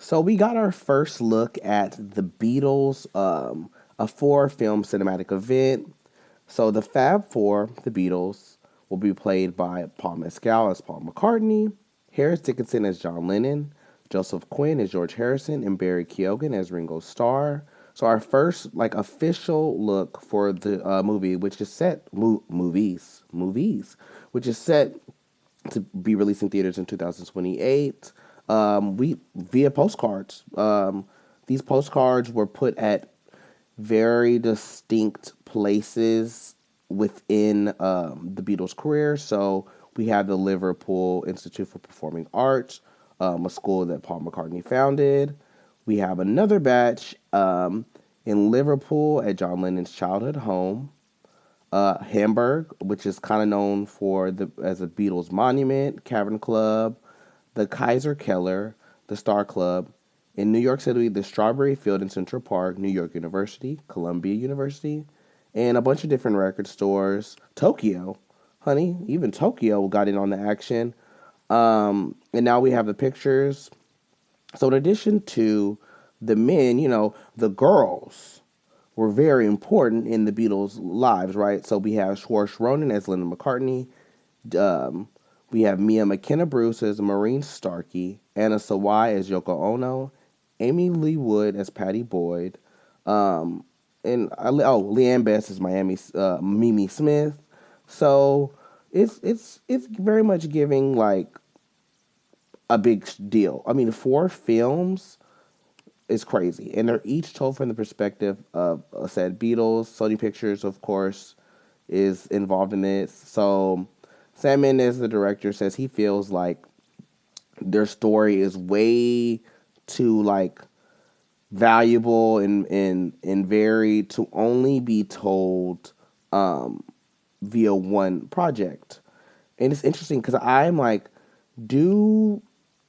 So we got our first look at the Beatles, a four-film cinematic event. So the Fab Four, the Beatles, will be played by Paul Mescal as Paul McCartney, Harris Dickinson as John Lennon, Joseph Quinn as George Harrison, and Barry Keoghan as Ringo Starr. So our first official look for the movie, which is set which is set to be released in theaters in 2028. We via postcards. These postcards were put at very distinct places within the Beatles' career. So we have the Liverpool Institute for Performing Arts, a school that Paul McCartney founded. We have another batch in Liverpool at John Lennon's childhood home. Hamburg, which is kind of known for the as a Beatles monument, Cavern Club, the Kaiser Keller, the Star Club. In New York City, the Strawberry Field in Central Park, New York University, Columbia University, and a bunch of different record stores. Tokyo, honey, even Tokyo got in on the action. And now we have the pictures. So in addition to the men, the girls were very important in the Beatles' lives, right? So we have Schwartz Ronan as Lennon McCartney. Um, we have Mia McKenna Bruce as Maureen Starkey, Anna Sawai as Yoko Ono, Amy Lee Wood as Patty Boyd, um, and Leanne Best as Mimi Smith. So it's very much giving like a big deal. I mean, four films is crazy, and they're each told from the perspective of said Beatles. Sony Pictures, of course, is involved in it. So Sam Mendes, the director, says he feels like their story is way too valuable and varied to only be told via one project. And it's interesting because I'm like, do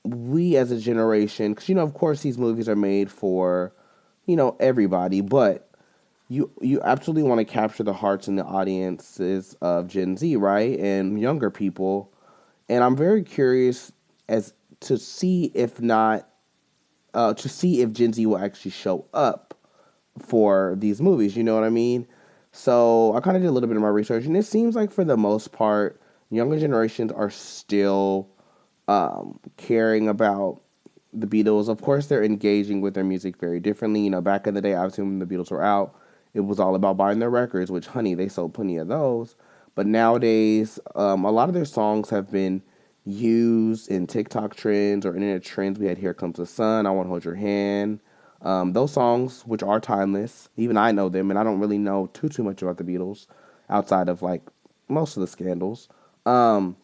we as a generation, because of course these movies are made for everybody, but you absolutely want to capture the hearts and the audiences of Gen Z, right, and younger people. And I'm very curious as to see if Gen Z will actually show up for these movies. You know what I mean? So I kind of did a little bit of my research, and it seems like for the most part, younger generations are still caring about the Beatles. Of course, they're engaging with their music very differently. Back in the day, obviously when the Beatles were out, it was all about buying their records, which, honey, they sold plenty of those. But nowadays, a lot of their songs have been used in TikTok trends or internet trends. We had "Here Comes the Sun," "I Want to Hold Your Hand." Those songs, which are timeless, even I know them, and I don't really know too much about the Beatles outside of like most of the scandals. Um,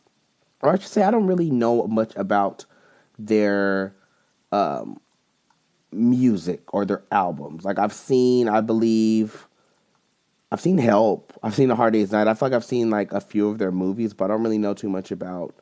or I should say, I don't really know much about their um, music or their albums. Like I believe, I've seen Help, I've seen A Hard Day's Night. I feel like I've seen like a few of their movies, but I don't really know too much about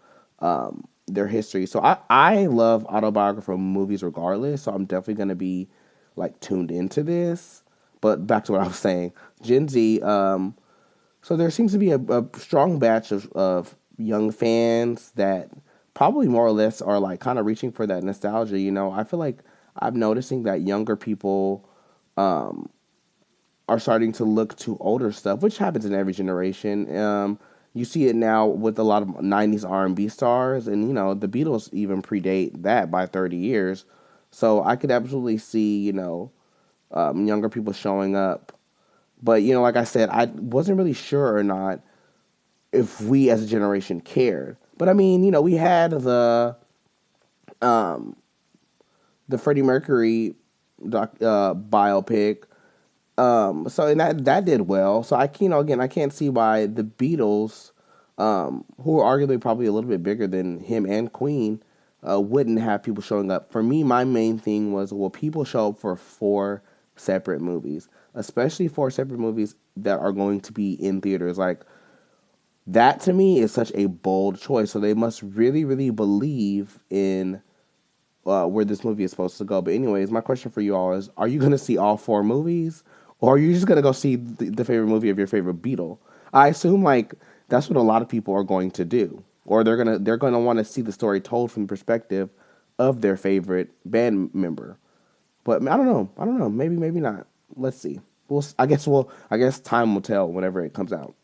their history. So I love autobiographical movies regardless. So I'm definitely going to be like tuned into this. But back to what I was saying, Gen Z. So there seems to be a strong batch of young fans that probably more or less are like kind of reaching for that nostalgia. I feel like I'm noticing that younger people um, are starting to look to older stuff, which happens in every generation. You see it now with a lot of '90s R&B stars, and the Beatles even predate that by 30 years. So I could absolutely see younger people showing up. But like I said, I wasn't really sure or not if we as a generation cared. But I mean, we had um, the Freddie Mercury biopic. So and that did well. So again, I can't see why the Beatles, who are arguably probably a little bit bigger than him and Queen, wouldn't have people showing up. For me, my main thing was, will people show up for four separate movies, especially four separate movies that are going to be in theaters? Like that to me is such a bold choice. So they must really, really believe in where this movie is supposed to go. But anyways, my question for you all is: are you going to see all four movies, or are you just going to go see the favorite movie of your favorite Beatle? I assume like that's what a lot of people are going to do, or they're gonna want to see the story told from the perspective of their favorite band member. But I don't know. I don't know. Maybe, maybe not. Let's see. I guess time will tell whenever it comes out.